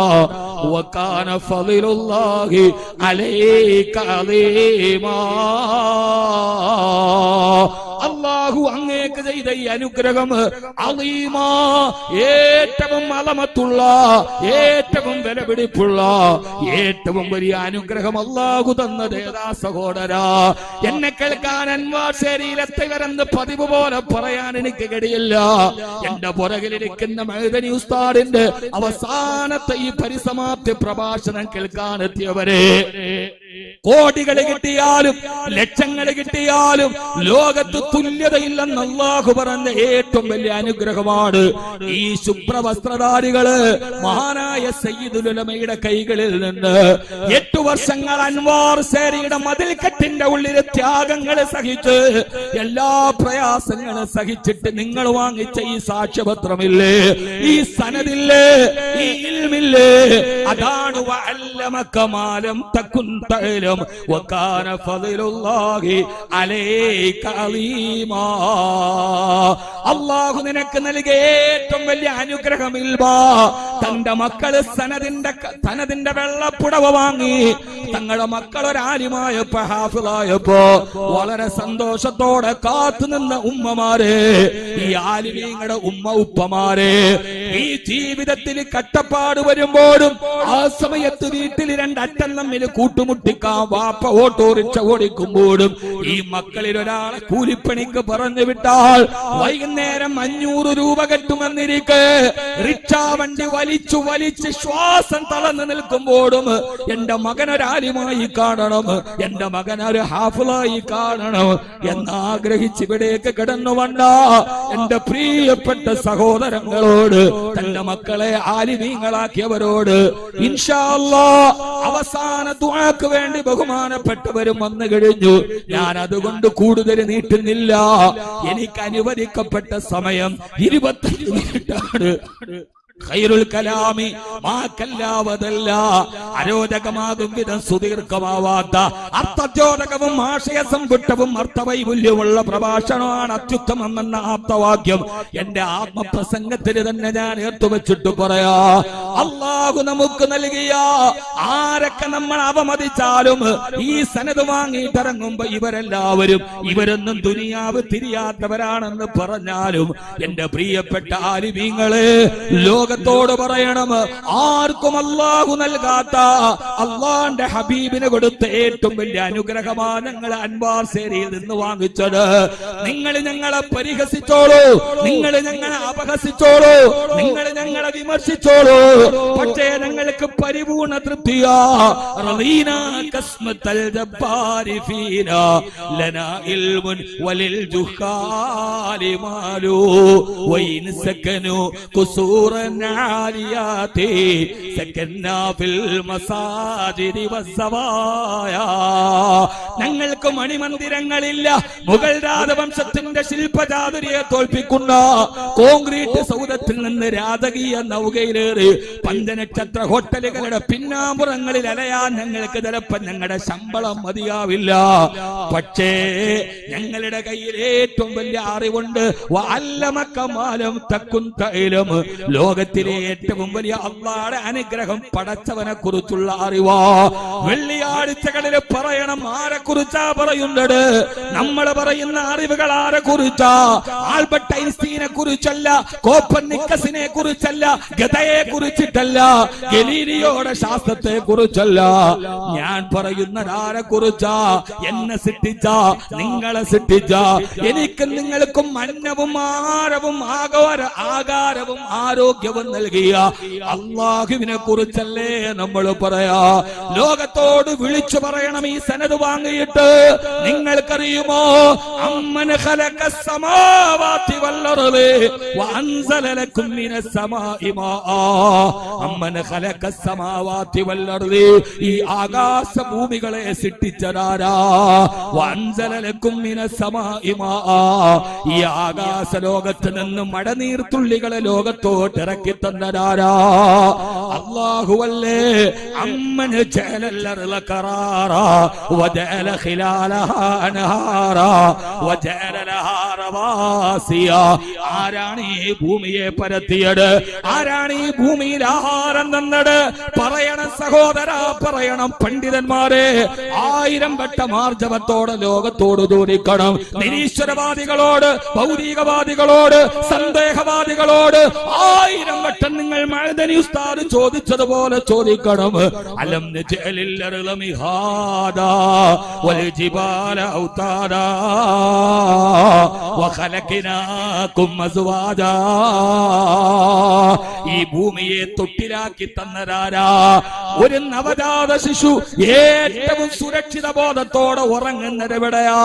വകാന ഫളിലുല്ലാഹി അലൈക അലീമാ. അല്ലാഹു അങ്ങേക്ക് ചെയ്ത ഈ അനുഗ്രഹം അലീമാ, ഏറ്റവും അലമത്തുള്ള, ഏറ്റവും വിലപിടിപ്പുള്ള, ഏറ്റവും വലിയ അനുഗ്രഹം അല്ലാഹു തന്നത് ഏതാ സഹോദരാ? എന്നെ കേൾക്കാൻ അൻവാർ ശരീരത്തെ വരെന്ന് പതിവ് പോലെ പറയാൻ എനിക്ക് കഴിയില്ല. എന്റെ പുറകിലിരിക്കുന്ന മഅ്ദനി ഉസ്താദിന്റെ അവസാനത്തെ ഈ പരിസമാപ്തി പ്രഭാഷണം കേൾക്കാനെത്തിയവരെ, കോടികൾ കിട്ടിയാലും ലക്ഷങ്ങൾ കിട്ടിയാലും ലോകത്ത് തുല്യതയില്ലെന്ന് അല്ലാഹു പറഞ്ഞ ഏറ്റവും വലിയ അനുഗ്രഹമാണ് ഈ ശുഭ്രവസ്ത്രധാരികള് മഹാനായ സയ്യിദുൽ ഉലമയുടെ കൈകളിൽ നിന്ന് 8 വർഷങ്ങൾ അൻവാർ ശേരിയുടെ മതിൽക്കെട്ടിന്റെ ഉള്ളിൽ ത്യാഗങ്ങൾ സഹിച്ച്, എല്ലാ പ്രയാസങ്ങളും സഹിച്ചിട്ട് നിങ്ങൾ വാങ്ങിച്ച ഈ സാക്ഷ്യപത്രമില്ലേ, ഈ സനദില്ലേ, ഈ ഇൽമില്ലേ, അതാണ് വഅല്ലമക മാ ലം തകുൻ തഅലം വകാന ഫളിലുല്ലാഹി അലൈക അലീമാ. അല്ലാഹു നിനക്ക് നൽകിയ ഏറ്റവും വലിയ അനുഗ്രഹം ഇൽമാ. തന്റെ മക്കള് സനദിന്റെ വെള്ളപ്പുടവ വാങ്ങി തങ്ങളുടെ മക്കൾ ഒരാലിമായപ്പോ, ഹാഫിളായപ്പോ വളരെ സന്തോഷത്തോടെ കാത്തുനിന്ന ഉമ്മമാരെ, ഈ ആലിമീങ്ങളുടെ ഉമ്മ ഉപ്പമാരെ, ഈ ജീവിതത്തിൽ കട്ടപ്പാട് വരുമ്പോഴും ആ സമയത്ത് വീട്ടിൽ 2 അറ്റം തമ്മിൽ കൂട്ടുമുട്ടിക്കാൻ വാപ്പ ഓട്ടോറിക്ഷ ഓടിക്കുമ്പോഴും ഈ മക്കളിൽ ഒരാളെ കൂലിപ്പണിക്ക് പറഞ്ഞു വിട്ടാൽ വൈകുന്നേരം 500 രൂപ കെട്ടുമെന്നിരിക്കെ റിക്ഷാ വണ്ടി വലിച്ചു വലിച്ച് ശ്വാസം തളർന്നു നിൽക്കുമ്പോഴും എന്റെ മകനൊരാലിമായി കാണണം, എന്റെ മകനൊരു ഹാഫിളായി കാണണം എന്നാഗ്രഹിച്ച് ഇവിടേക്ക് കടന്നു വന്ന എന്റെ പ്രിയപ്പെട്ട സഹോദരങ്ങളോട്, തന്റെ മക്കളെ ആലിമീങ്ങളാക്കിയവരോട് ഇൻഷാ അല്ലാഹ് അവസാന ദുആക്ക് വേണ്ടി ബഹുമാനപ്പെട്ടവരും വന്നു കഴിഞ്ഞു. ഞാൻ അതുകൊണ്ട് കൂടുതൽ നീട്ടുന്നില്ല. എനിക്ക് അനുവദിക്കപ്പെട്ട സമയം 25 മിനിറ്റാണ്. ഖൈറുൽ കലാമി മാ കല്ലാവതല്ല. അരോചകമാകും വിധം സുദീർഘമാവാത്ത, അർത്ഥചോദകവും ആശയസമ്പുഷ്ടവും അർത്ഥവൈപുല്യമുള്ള പ്രഭാഷണമാണ് അത്യുത്തമമെന്ന ആപ്തവാക്യം എന്റെ ആത്മപ്രസംഗത്തിന് തന്നെ ഞാൻ ഏർത്തുവെച്ചിട്ട് പറയാ. അല്ലാഹു നമുക്ക് നൽകിയ, ആരൊക്കെ നമ്മൾ അവമതിച്ചാലും ഈ സനത് വാങ്ങിയിട്ടിറങ്ങുമ്പോ ഇവരൊന്നും ദുനിയാവ് തിരിയാത്തവരാണെന്ന് പറഞ്ഞാലും എന്റെ പ്രിയപ്പെട്ട ആലിമീങ്ങളെ, ലോകത്തോട് പറയണം, ആർക്കും അല്ലാഹു നൽകാത്ത അല്ലാഹുവിന്റെ ഹബീബിന് കൊടുത്ത ഏറ്റവും വലിയ അനുഗ്രഹമാണ് ഞങ്ങൾ അൻവാർ ശേരിയിൽ നിന്ന് വാങ്ങിച്ചത്. നിങ്ങൾ ഞങ്ങളെ പരിഹസിച്ചോളൂ, നിങ്ങൾ ഞങ്ങളെ അപഹസിച്ചോളൂ, നിങ്ങൾ ഞങ്ങളെ വിമർശിച്ചോളൂ, പക്ഷേ ഞങ്ങൾക്ക് പരിപൂർണ തൃപ്തിയാ. റളീനാ കസ്മത്തൽ ജബ്ബാരി ഫീനാ ലനാ ഇൽമുൻ വലിൽ ജുഹാലി മാലു വൈൻ സകനു ഖുസൂറൻ ആലിയാതി സകന്നാ ഫിൽ മസാജിദി വസ്സവായാ. ഞങ്ങൾക്ക് മണിമന്ദിരങ്ങളില്ല, മുഗൾ രാജവംശത്തിന്റെ ശില്പചാതുരിയെ തോൽപ്പിക്കുന്ന കോൺക്രീറ്റ് സൗധത്തിൽ നിന്ന് രാജകീയ നൗകയിലേറി പഞ്ചനക്ഷത്ര ഹോട്ടലുകളുടെ പിന്നാമ്പുറങ്ങളിൽ അലയാൻ ഞങ്ങൾക്ക് ചിലപ്പോൾ ഞങ്ങളുടെ ശമ്പളം മതിയാവില്ല. പക്ഷേ ഞങ്ങളുടെ കയ്യിൽ ഏറ്റവും വലിയ അറിവുണ്ട്. വഅല്ലമക മാ ലം തകുൻ തഅലം. ലോകത്തിലെ ഏറ്റവും വലിയ അല്ലാഹുവിന്റെ അനുഗ്രഹം പടച്ചവനെ കുറിച്ചുള്ള അറിവാ. വെള്ളിയാഴ്ചകളിൽ പറയണം, ആരെ കുറിച്ചാ പറയുന്നത്? നമ്മൾ പറയുന്ന അറിവുകൾ ആരെ കുറിച്ചാ? ആൽബർട്ട് ഐൻസ്റ്റീനെ കുറിച്ചല്ല, കോപ്പർനിക്കസിനെ കുറിച്ചല്ല, ഗദയെ കുറിച്ചിട്ടല്ല, ഗലീലിയോയുടെ ശാസ്ത്രത്തെ കുറിച്ചല്ല. ഞാൻ പറയുന്നത് ആരെ കുറിച്ചാ? എന്നെ സൃഷ്ടിച്ച, നിങ്ങളെ സൃഷ്ടിച്ച, എനിക്കും നിങ്ങൾക്കും അന്നവും ആഹാരവും ആകാരവും ആരോഗ്യവും നൽകിയ അല്ലാഹുവിനെ കുറിച്ചല്ലേ നമ്മൾ പറയാ. ലോകത്തോട് വിളിച്ചു പറയണം, ഈ സനത് വാങ്ങിയിട്ട് നിങ്ങൾക്കറിയുമോ? അമ്മൻ ഖലഖസ് സമാവാതി വൽ അർളി വഅൻസല ലക്കും മിനസ് സമാഇ മാആ. അമ്മൻ ഖലഖസ് സമാവാതി വൽ അർളി. ഈ ആകാശ ഭൂമികളെ സൃഷ്ടിച്ചതാരാ? വഅൻസല ലക്കും മിനസ് സമാഇ മാഅ, ഈ ആകാശ ലോകത്ത് നിന്ന് മഴനീർത്തുള്ളികളെ ലോകത്തോട്ട് ഇറക്കി തന്നതാരാ? അല്ലാഹുവല്ലേ. അമ്മൻ ജഅലൽ അർള ഖറാറാ വജഅല ഖിലാലഹാ അൻഹാറാ വജഅല ലഹാ റവാസിയ. ആരാണ് ഈ ഭൂമിയെ പരത്തിയത്? ആരാണ് ഈ ഭൂമിയിൽ ആഹാരം തന്നത്? പറയണം സഹോദരാ, പറയണം പണ്ഡിതന്മാരെ. 1000 വട്ടം ആർജവത്തോടെ ലോകത്തോട് തോന്നിക്കണം. നിരീശ്വരവാദികളോട്, ഭൗതികവാദികളോട്, സന്ദേഹവാദികളോട് 1000 വട്ടം നിങ്ങൾ മഅദനി ഉസ്താദ് ചോദിച്ചതുപോലെ ചോദിക്കണം. അലം നജഅലിൽ അർള മിഹാദാ വൽ ജിബാല ഔതാദാ വഖലഖനാകും അസ്വാജാ. ഈ ഭൂമിയെ തൊട്ടിലാക്കി തന്നതാരാ? ഒരു നവജാത ശിശു ഏറ്റവും സുരക്ഷിത ബോധത്തോടെ ഉറങ്ങുന്നത് എവിടെയാ?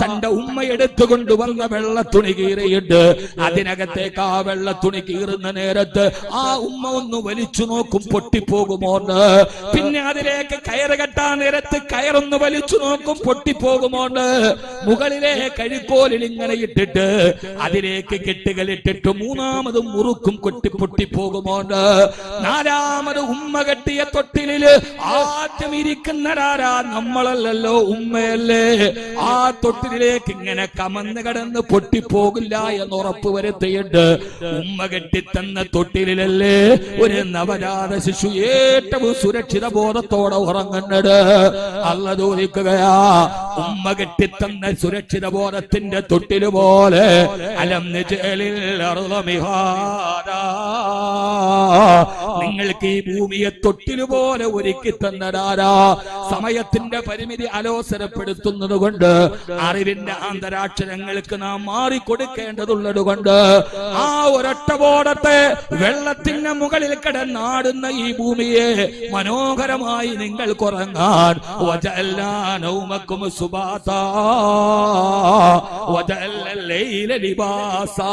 തന്റെ ഉമ്മ എടുത്തുകൊണ്ടുവന്ന വെള്ള തുണി കീറിയിട്ട് അതിനകത്തേക്ക് ആ വെള്ള തുണി കീറുന്ന നേരത്ത് ആ ഉമ്മ ഒന്ന് വലിച്ചു നോക്കും, പൊട്ടിപ്പോകുമോന്ന്. പിന്നെ അതിലേക്ക് കയറ് കെട്ടാൻ നേരത്ത് കയറൊന്ന് വലിച്ചു നോക്കും, പൊട്ടിപ്പോകുമോന്ന്. മുകളിലെ കഴിക്കോലിൽ ഇങ്ങനെ ഇട്ടിട്ട് അതിലേക്ക് കെട്ടുകളിട്ടിട്ട് മൂന്നാമതും മുറുക്കും, പൊട്ടിപ്പോകുമോന്ന്. നാലാമത് ഉമ്മ കെട്ടിയ തൊട്ടിലില് ആദ്യം ഇരിക്കുന്നതാരാ? നമ്മളല്ലല്ലോ, ഉമ്മയല്ലേ. ആ തൊട്ടിലേക്ക് ഇങ്ങനെ കമന്ന് കിടന്ന് പൊട്ടിപ്പോകില്ല എന്ന് ഉറപ്പ് വരുത്തിയിട്ട് ഉമ്മ കെട്ടിത്തന്ന തൊട്ടിലല്ലേ ഒരു നവജാത ശിശു ഏറ്റവും സുരക്ഷിത ബോധത്തോടെ ഉറങ്ങുന്നത്. അല്ലാഹു ചോദിക്കുകയാ, ഉമ്മ കെട്ടിത്തന്ന സുരക്ഷിത ബോധത്തിന്റെ തൊട്ടില് പോലെ അലം നജഅലിൽ അർള മിഹാദാ, നിങ്ങൾക്ക് ഈ ഭൂമിയെ തൊട്ടിലുപോലെ ഒരുക്കി തന്നതാരാ? സമയത്തിന്റെ പരിമിതി അലോസരപ്പെടുത്തുന്നത് കൊണ്ട്, അറിവിന്റെ ആന്തരാക്ഷരങ്ങൾക്ക് നാം മാറിക്കൊടുക്കേണ്ടതുള്ളത് കൊണ്ട് ആ ഒരൊറ്റ ബോധത്തെ വെള്ളത്തിന് മുകളിൽ കിടന്നാടുന്ന ഈ ഭൂമിയെ മനോഹരമായി നിങ്ങൾ കുറങ്ങാൻ വജഅൽനാ നൗമക്കും സുബാതാ വജഅൽനൽ ലൈല ലിബാസാ,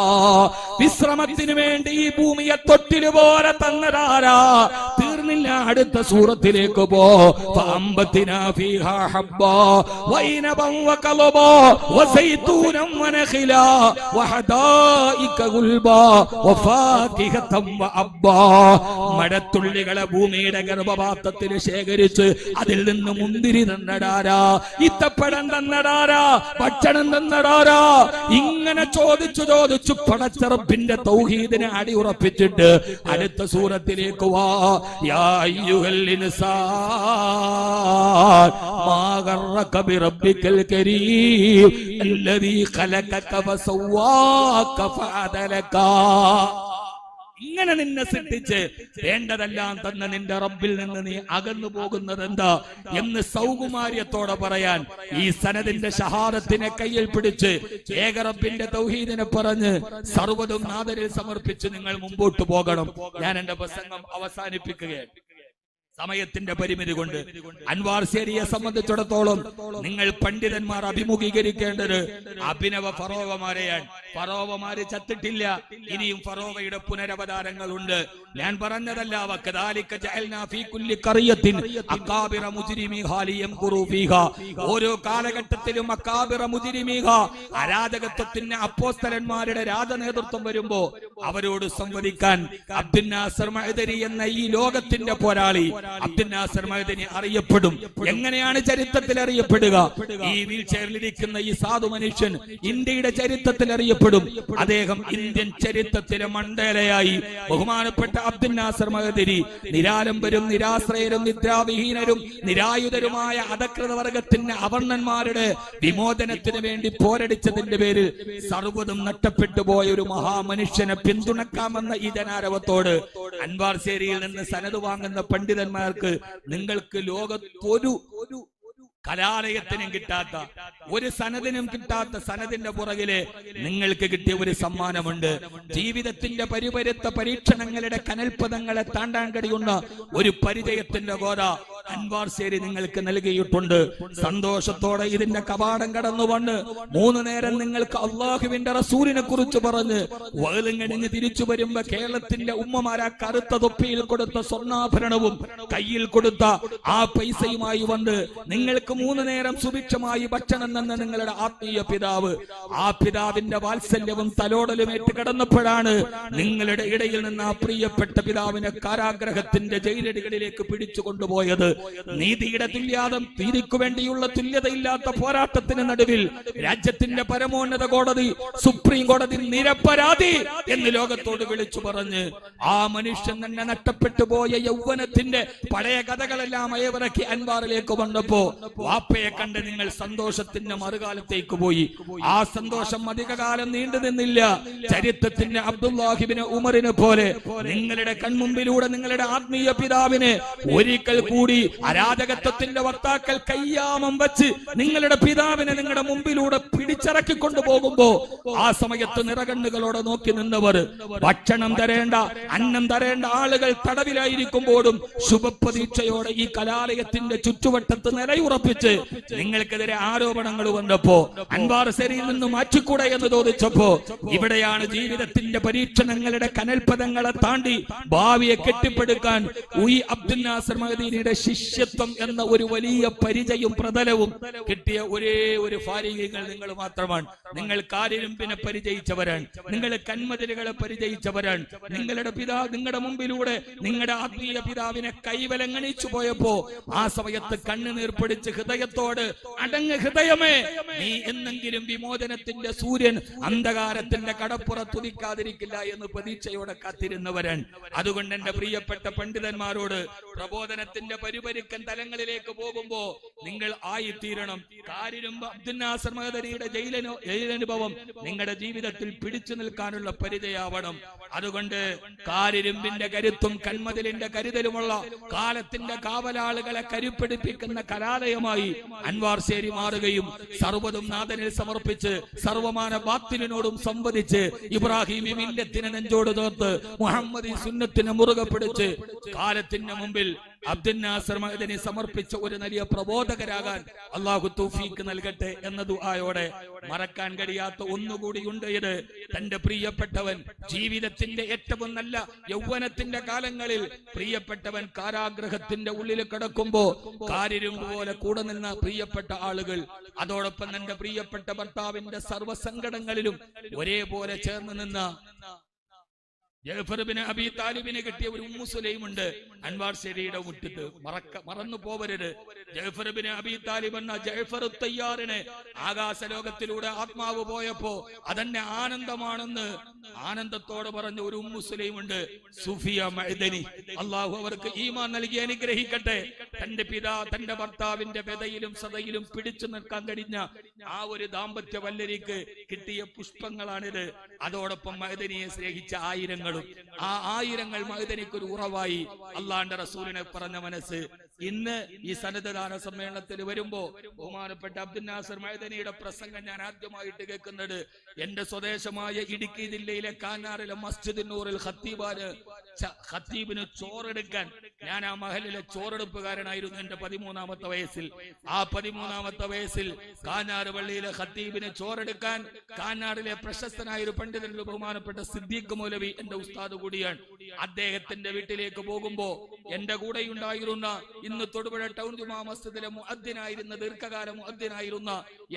വിശ്രമത്തിന് വേണ്ടി ഈ ഭൂമിയെ തൊട്ടിലുപോലെ തന്നതാരാ? തീർന്നില്ല, അടുത്ത സൂറത്തിലേക്ക് പോ. ഫഅംബത്നാ ഫീഹാ ഹബ്ബാ വൈനബൻ വഖലബാ വസൈതൂനൻ വനഖിലാ വഹദായിക ഗുൽബാ വഫാകിഹതൻ വഅബ്ബാ. മഴത്തുള്ളികളെ ഭൂമിയുടെ ഗർഭപാത്രത്തിൽ ശേഖരിച്ച് അതിൽ നിന്ന് മുന്തിരി തന്നടാരാ, ഇത്തപ്പഴം തന്നടാരാ, ഭക്ഷണം തന്നടാരാ? ഇങ്ങനെ ചോദിച്ചു പടച്ചറപ്പിന്റെ തൗഹീദിനെ അടിയുറപ്പിച്ചിട്ട് അടുത്ത സൂറത്തിലേക്ക് വാ. യാ അയ്യുഹൽ ഇൻസാൻ മാ ഗറക ബിറബ്ബിക്കൽ കരീം അല്ലദീ ഖലഖക ഫസവ്വാക ഫഅദലക. ഇങ്ങനെ നിന്നെ സൃഷ്ടിച്ച് വേണ്ടതെല്ലാം തന്ന നിന്റെ റബ്ബിൽ നിന്ന് നീ അകന്നു പോകുന്നത് എന്താ എന്ന് സൗകുമാര്യത്തോടെ പറയാൻ ഈ സനദിന്റെ ഷഹാദത്തിനെ കയ്യിൽ പിടിച്ച് ഏക റബ്ബിന്റെ തൗഹീദിനെ പറഞ്ഞ് സർവ്വതും നാദരിൽ സമർപ്പിച്ച് നിങ്ങൾ മുമ്പോട്ട് പോകണം. ഞാൻ എന്റെ പ്രസംഗം അവസാനിപ്പിക്കുകയാണ്. സമയത്തിന്റെ പരിമിതി കൊണ്ട് അൻവാർ ശേരിയെ സംബന്ധിച്ചിടത്തോളം നിങ്ങൾ പണ്ഡിതന്മാർ അഭിമുഖീകരിക്കേണ്ടത് അഭിനവ ഫറോവമാരെയാണ്. ഫറോവമാര് ചത്തിട്ടില്ല, ഇനിയും ഫറോവയുടെ പുനരവതാരങ്ങളുണ്ട്. ഞാൻ പറഞ്ഞതല്ല. വകദാലിക ജഅൽനാ ഫീ കുല്ലി ഖറിയത്തിൻ അകാബിറ മുജ്രിമീഹാ ലിയംകുറു ഫീഹാ. ഓരോ കാലഘട്ടത്തിലും അകാബിറ മുജ്രിമീഹാ, അരാജകത്വത്തിന് അപ്പോസ്തലന്മാരുടെ രാജനേതൃത്വം വരുമ്പോ അവരോട് സംവദിക്കാൻ അബ്ദുൽ നാസർ മഅദനി എന്ന ഈ ലോകത്തിന്റെ പോരാളി അബ്ദുൽ നാസർ മഅദനി അറിയപ്പെടും. എങ്ങനെയാണ് ചരിത്രത്തിൽ അറിയപ്പെടുക? ഈ വീൽ ചെയറിലിരിക്കുന്ന ഈ സാധു മനുഷ്യൻ ഇന്ത്യയുടെ ചരിത്രത്തിൽ അറിയപ്പെടും. അദ്ദേഹം ഇന്ത്യൻ ചരിത്രത്തിലെ മണ്ഡലയായി ബഹുമാനപ്പെട്ട അബ്ദുൽ നാസർ മഅദനി നിരാലംബരും നിരാശ്രയരും നിദ്രാവിഹീനരും നിരായുധരുമായ അധകൃത വർഗത്തിന്റെ അവർണന്മാരുടെ വിമോചനത്തിന് വേണ്ടി പോരടിച്ചതിന്റെ പേരിൽ സർവ്വതും നഷ്ടപ്പെട്ടു പോയ ഒരു മഹാമനുഷ്യനെ പിന്തുണക്കാമെന്ന ഈ ജനാരവത്തോട് അൻവാർ ശേരിയിൽ നിന്ന് സനത് വാങ്ങുന്ന പണ്ഡിതന്മാർക്ക് നിങ്ങൾക്ക് ലോകത്തൊരു കലാലയത്തിനും കിട്ടാത്ത, ഒരു സനദിനും കിട്ടാത്ത സനദിന്റെ പുറകില് നിങ്ങൾക്ക് കിട്ടിയ ഒരു സമ്മാനമുണ്ട്. ജീവിതത്തിന്റെ പരിപരുത്ത പരീക്ഷണങ്ങളുടെ കനൽപദങ്ങളെ താണ്ടാൻ കഴിയുന്ന ഒരു പരിചയത്തിന്റെ ഗോര അൻവാർ ശേരി നിങ്ങൾക്ക് നൽകിയിട്ടുണ്ട്. സന്തോഷത്തോടെ ഇതിന്റെ കവാടം കടന്നുകൊണ്ട് 3 നേരം നിങ്ങൾക്ക് അള്ളാഹുവിന്റെ റസൂലിനെ കുറിച്ച് പറഞ്ഞ് വലുങ്ങണിഞ്ഞ് തിരിച്ചു വരുമ്പോ കേരളത്തിന്റെ ഉമ്മമാരാ കറുത്ത തൊപ്പിയിൽ കൊടുത്ത സ്വർണ്ണാഭരണവും കയ്യിൽ കൊടുത്ത ആ പൈസയുമായി വന്ന് നിങ്ങൾക്ക് 3 നേരം സുഭിക്ഷമായി ഭക്ഷണം തന്ന നിങ്ങളുടെ ആത്മീയ പിതാവ്, ആ പിതാവിന്റെ വാത്സല്യവും തലോടലും ഏറ്റ് കിടന്നപ്പോഴാണ് നിങ്ങളുടെ ഇടയിൽ നിന്ന് ആ പ്രിയപ്പെട്ട പിതാവിനെ കാരാഗ്രഹത്തിന്റെ ജയിലടികളിലേക്ക് പിടിച്ചു കൊണ്ടുപോയത്. നീതിയുടെ നീതിക്കു വേണ്ടിയുള്ള തുല്യതയില്ലാത്ത പോരാട്ടത്തിന് നടുവിൽ രാജ്യത്തിന്റെ പരമോന്നത കോടതി, സുപ്രീം കോടതി നിരപരാധി എന്ന് ലോകത്തോട് വിളിച്ചു പറഞ്ഞ് ആ മനുഷ്യൻ തന്നെ നഷ്ടപ്പെട്ടു പോയ യൗവനത്തിന്റെ പഴയ കഥകളെല്ലാം അയവിറക്കി അൻവാറിലേക്ക് വന്നപ്പോ വാപ്പയെ കണ്ട് നിങ്ങൾ സന്തോഷത്തിന്റെ മറുകാലത്തേക്ക് പോയി. ആ സന്തോഷം അധികകാലം നീണ്ടു നിന്നില്ല. ചരിത്രത്തിന്റെ അബ്ദുല്ലാഹിബ്നു ഉമറിനെ പോലെ നിങ്ങളുടെ കൺമുമ്പിലൂടെ നിങ്ങളുടെ ആത്മീയ പിതാവിനെ ഒരിക്കൽ കൂടി അരാജകത്വത്തിന്റെ വക്താക്കൾ കയ്യാമം വെച്ച് നിങ്ങളുടെ പിതാവിനെ നിങ്ങളുടെ മുമ്പിലൂടെ പിടിച്ചിറക്കിക്കൊണ്ടു പോകുമ്പോ ആ സമയത്ത് നിറകണ്ണുകളോടെ നോക്കി നിന്നവർ, ഭക്ഷണം തരേണ്ട അന്നം തരേണ്ട ആളുകൾ തടവിലായിരിക്കുമ്പോഴും ശുഭപ്രതീക്ഷയോടെ ഈ കലാലയത്തിന്റെ ചുറ്റുവട്ടത്ത് നിലയുറപ്പിച്ച് നിങ്ങൾക്കെതിരെ ആരോപണങ്ങൾ വന്നപ്പോ അൻവാർ സെരിയിൽ നിന്ന് മാറ്റിക്കൂടെ എന്ന് ചോദിച്ചപ്പോ ഇവിടെയാണ് ജീവിതത്തിന്റെ പരീക്ഷണങ്ങളുടെ കനൽപദങ്ങളെ താണ്ടി ഭാവിയെ കെട്ടിപ്പടുക്കാൻ അബ്ദുൽ നാസർ മഅ്ദനിയുടെ ശിഷ്യത്വം എന്ന ഒരു വലിയ പരിചയവും പ്രതലവും കിട്ടിയ ഒരേ ഒരു ഫാരികൾ നിങ്ങൾ മാത്രമാണ്. നിങ്ങൾ കാരിരുമ്പിനെ പരിചയിച്ചവരാണ്, നിങ്ങൾ കന്മതിലുകളെ പരിചയിച്ചവരാണ്. നിങ്ങളുടെ മുമ്പിലൂടെ നിങ്ങളുടെ ആത്മീയ പിതാവിനെ കൈവലങ്ങണിച്ചു പോയപ്പോ ആ സമയത്ത് കണ്ണുനീർ പിടിച്ച് ഹൃദയത്തോട് അടങ്ങ് ഹൃദയമേ, നീ എന്നെങ്കിലും വിമോചനത്തിന്റെ സൂര്യൻ അന്ധകാരത്തിന്റെ കടപ്പുറത്തുദിക്കാതിരിക്കില്ല എന്ന് പ്രതീക്ഷയോടെ കാത്തിരുന്നവരാണ്. അതുകൊണ്ട് എന്റെ പ്രിയപ്പെട്ട പണ്ഡിതന്മാരോട് പ്രബോധനത്തിന്റെ പരിപരുക്കൻ തലങ്ങളിലേക്ക് പോകുമ്പോ നിങ്ങൾ ആയിത്തീരണം. കാരിരുമ്പ് അബ്ദുൽ നാസർ മഅ്ദനിയുടെ ജയിലനുഭവം നിങ്ങളുടെ ജീവിതത്തിൽ പിടിച്ചു നിൽക്കാനുള്ള പരിചയാവണം. അതുകൊണ്ട് കാരിരുമ്പിന്റെ കരുത്തും കന്മതിലിന്റെ കരുതലുമുള്ള കാലത്തിന്റെ കാവലാളുകളെ കരുപ്പിടിപ്പിക്കുന്ന കലാലയമായി അൻവാർ ശേരി മാറുകയും സർവ്വതും നാഥനിൽ സമർപ്പിച്ച് സർവമാന ബാത്തിലിനോടും സംവദിച്ച് ഇബ്രാഹിമി മില്ലത്തിനെ നെഞ്ചോട് ചേർത്ത് മുഹമ്മദി സുന്നത്തിനെ മുറുകെ പിടിച്ച് കാലത്തിന്റെ മുമ്പിൽ അബ്ദുൽ നാസർ മഅ്ദനി സമർപ്പിച്ച ഒരു വലിയ പ്രബോധകരാകാൻ അല്ലാഹു തൗഫീഖ് നൽകട്ടെ എന്ന ദുആയോടെ മറക്കാൻ കഴിയാത്ത ഒന്നുകൂടിയുണ്ട്. ഇത് തന്റെ പ്രിയപ്പെട്ടവൻ ജീവിതത്തിന്റെ ഏറ്റവും നല്ല യൗവനത്തിന്റെ കാലങ്ങളിൽ പ്രിയപ്പെട്ടവൻ കാരാഗ്രഹത്തിന്റെ ഉള്ളിൽ കിടക്കുമ്പോ കാരിരുമ്പ് പോലെ കൂടെ നിന്ന പ്രിയപ്പെട്ട ആളുകൾ, അതോടൊപ്പം തന്റെ പ്രിയപ്പെട്ട ഭർത്താവിന്റെ സർവ്വസങ്കടങ്ങളിലും ഒരേപോലെ ചേർന്ന് നിന്ന ജഅഫർ ഇബ്നു അബീ താലിബിനെ കിട്ടിയ ഒരു ഉമ്മു സുലൈമുണ്ട് അൻവാർ ശേരിയുടെ മുറ്റത്ത്. മറന്നു പോവരുത്. ജഅഫർ ഇബ്നു അബീ താലിബ് എന്ന ജഅഫർ തയ്യാറിനെ ആകാശലോകത്തിലൂടെ ആത്മാവ് പോയപ്പോ അതെന്നെ ആനന്ദമാണെന്ന് ആനന്ദത്തോടെ പറഞ്ഞ ഒരു ഉമ്മു സുലൈമുണ്ട്, സുഫിയ മഅ്ദനി. അള്ളാഹു അവർക്ക് ഈമാൻ നൽകി അനുഗ്രഹിക്കട്ടെ. തന്റെ ഭർത്താവിന്റെ വ്യതയിലും സദയിലും പിടിച്ചു നിൽക്കാൻ കഴിഞ്ഞ ആ ഒരു ദാമ്പത്യ വല്ലരിക്ക് കിട്ടിയ പുഷ്പങ്ങളാണിത്. അതോടൊപ്പം മഅ്ദനിയെ സ്നേഹിച്ച ആയിരങ്ങൾ, ആ ആയിരങ്ങൾ മഅ്ദനിക്ക് ഒരു ഉറവായി. അള്ളാന്റെ റസൂലിനെ പറഞ്ഞ മനസ്സ് ഇന്ന് ഈ സന്നദ്ധദാന സമ്മേളനത്തിൽ വരുമ്പോ ബഹുമാനപ്പെട്ട അബ്ദുൽ നാസർ മഅ്ദനിയുടെ പ്രസംഗം ഞാൻ ആദ്യമായിട്ട് കേൾക്കുന്നത് എന്റെ സ്വദേശമായ ഇടുക്കി ജില്ലയിലെ കാനാറിലെ മസ്ജിദ് നൂറിൽ ഖത്തീബിന് ചോറെടുക്കാൻ, ഞാൻ ആ മഹലിലെ ചോറെടുപ്പുകാരനായിരുന്നു എന്റെ 13ാമത്തെ വയസ്സിൽ. ആ 13ാമത്തെ വയസ്സിൽ കാനാറ് പള്ളിയിലെ ഖത്തീബിന് ചോറെടുക്കാൻ കാനാറിലെ പ്രശസ്തനായ ഒരു പണ്ഡിതന്റെ ബഹുമാനപ്പെട്ട സിദ്ദീഖ് മൗലവി എന്റെ ഉസ്താദ് കൂടിയാണ്. അദ്ദേഹത്തിന്റെ വീട്ടിലേക്ക് പോകുമ്പോ എന്റെ കൂടെയുണ്ടായിരുന്ന ഇന്ന് തൊടുപുഴ ടൗൺ ജുമാ മസ്ജിദിലെ മുഅദ്ദിനായിരുന്ന ദീർഘകാല മുഅദ്ദിനായിരുന്ന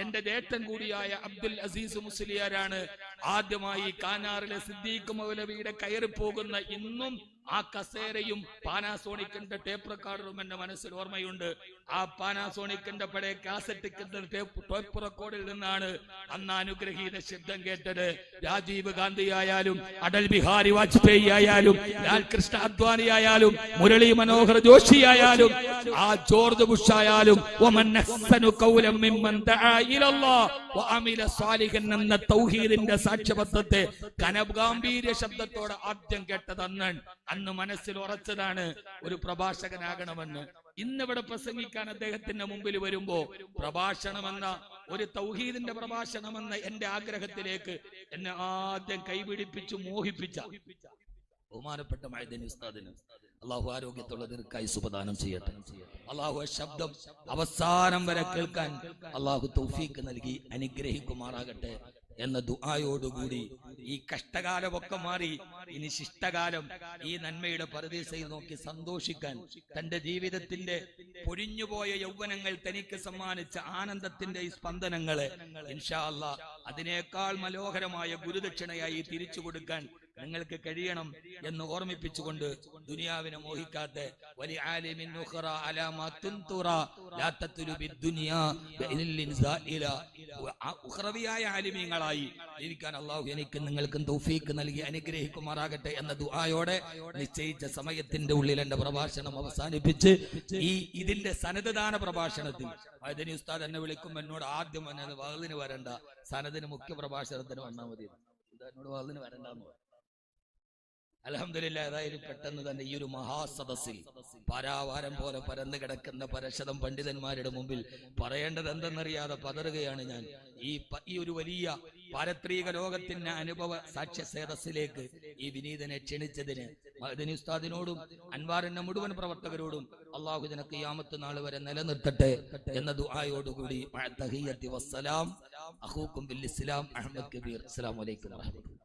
എന്റെ ജ്യേഷ്ഠൻ കൂടിയായ അബ്ദുൽ അസീസ് മുസ്ലിയാരാണ് ആദ്യമായി കാനാറിലെ സിദ്ദീഖ് മൗലവിയുടെ കയറി പോകുന്ന ഇന്നും ആ കസേരയും പാനാസോണിക്കിന്റെ ടേപ്പ് റെക്കോർഡറും എന്റെ മനസ്സിൽ ഓർമ്മയുണ്ട്. ആ പാനാസോണിക്കിന്റെ പഴയ കാസറ്റ് ടേപ്പ് റെക്കോർഡിൽ നിന്നാണ് അന്ന് അനുഗ്രഹീത ശബ്ദം കേട്ടത്. രാജീവ് ഗാന്ധി ആയാലും അടൽ ബിഹാരി വാജ്പേയി ആയാലും ലാൽകൃഷ്ണ അദ്വാനി ആയാലും മുരളി മനോഹർ ജോഷി ആയാലും ആ ജോർജ് ബുഷ് ആയാലും എന്ന തൗഹീദിന്റെ സാക്ഷ്യപത്രത്തെ കനഗാംഭീര്യ ശബ്ദത്തോടെ ആദ്യം കേട്ടത് അന്ന് മനസ്സിൽ ഉറച്ചതാണ് ഒരു പ്രഭാഷകനാകണമെന്ന്. ഇന്നിവിടെ പ്രസംഗിക്കാൻ അദ്ദേഹത്തിന്റെ മുമ്പിൽ വരുമ്പോ പ്രഭാഷണമെന്ന ഒരു തൗഹീദിന്റെ പ്രഭാഷണമെന്ന എന്റെ ആഗ്രഹത്തിലേക്ക് എന്നെ ആദ്യം കൈപിടിപ്പിച്ചു മോഹിപ്പിച്ച ബഹുമാനപ്പെട്ട മഅ്ദനി ഉസ്താദിന് അള്ളാഹു ആരോഗ്യത്തുള്ള ദീർഘായുസ്സ് പ്രദാനം ചെയ്യട്ടെ. അള്ളാഹു ശബ്ദം അവസാനം വരെ കേൾക്കാൻ അള്ളാഹു തൗഫീഖ് നൽകി അനുഗ്രഹിക്കുമാറാകട്ടെ എന്ന ദുആയോടുകൂടി ഈ കഷ്ടകാലമൊക്കെ മാറി ഇനി ശിഷ്ടകാലം ഈ നന്മയുടെ പരദീസയിൽ നോക്കി സന്തോഷിക്കാൻ തന്റെ ജീവിതത്തിന്റെ പൊരിഞ്ഞുപോയ യൗവനങ്ങൾ തനിക്ക് സമ്മാനിച്ച ആനന്ദത്തിന്റെ ഈ സ്പന്ദനങ്ങളെ ഇൻഷാ അല്ലാഹ് അതിനേക്കാൾ മനോഹരമായ ഗുരുദക്ഷിണയായി തിരിച്ചു കൊടുക്കാൻ നിങ്ങൾക്ക് കഴിയണം എന്ന് ഓർമ്മിപ്പിച്ചുകൊണ്ട് ദുനിയാവിനെ മോഹിക്കാത്ത വലിയ ആലിമിൻ ഉഖറ അലാമാ തുൻതുറ ലാ തത്ലു ബിദ്ദുനിയാ ബിഇൽലിൻ സായില ഉഖറവിയായ ആലിമീങ്ങളായി ജീവിക്കാൻ അല്ലാഹു എനിക്കും നിങ്ങൾക്കും തൗഫീഖ് നൽകി അനുഗ്രഹിക്കുമാറാകട്ടെ എന്ന ദുആയോടെ നിശ്ചയിച്ച സമയത്തിന്റെ ഉള്ളിൽ എന്റെ പ്രഭാഷണം അവസാനിപ്പിച്ച് ഇതിന്റെ സനദദാന പ്രഭാഷണത്തിൽ മഅദനി ഉസ്താദ് എന്നെ വിളിക്കുമ്പോൾ എന്നോട് ആദ്യം വന്നത് വഅദിന് വരണ്ട, സനദിന് മുഖ്യ പ്രഭാഷണത്തിന് വന്നാൽ മതി. എന്നോട് വഅദിന് വരണ്ടെന്ന് പറഞ്ഞു. അൽഹംദുലില്ലാഹ് ഏതായാലും പെട്ടെന്ന് തന്നെ ഈ ഒരു മഹാസദസ്സിൽ പരാവാരം പോലെ പരന്നു കിടക്കുന്ന പരശതം പണ്ഡിതന്മാരുടെ മുമ്പിൽ പറയേണ്ടത് എന്തെന്നറിയാതെ പതറുകയാണ് ഞാൻ. ഈ ഒരു വലിയ പാരത്രിക ലോകത്തിന്റെ അനുഭവ സാക്ഷ്യ സദസ്സിലേക്ക് ഈ വിനീതനെ ക്ഷണിച്ചതിന് മഅദനി ഉസ്താദിനോടും അൻവാറിന്റെ മുഴുവൻ പ്രവർത്തകരോടും അല്ലാഹു ഇതിനെ ഖിയാമത്ത് നാൾ വരെ നിലനിർത്തട്ടെ എന്ന ദുആയോടുകൂടി തഹിയ്യത്തി വസ്സലാം അഖൂക്കും ബിൽ ഇസ്ലാം അഹ്മദ് കബീർ. അസ്സലാമു അലൈക്കും വറഹ്മത്തുള്ളാഹി.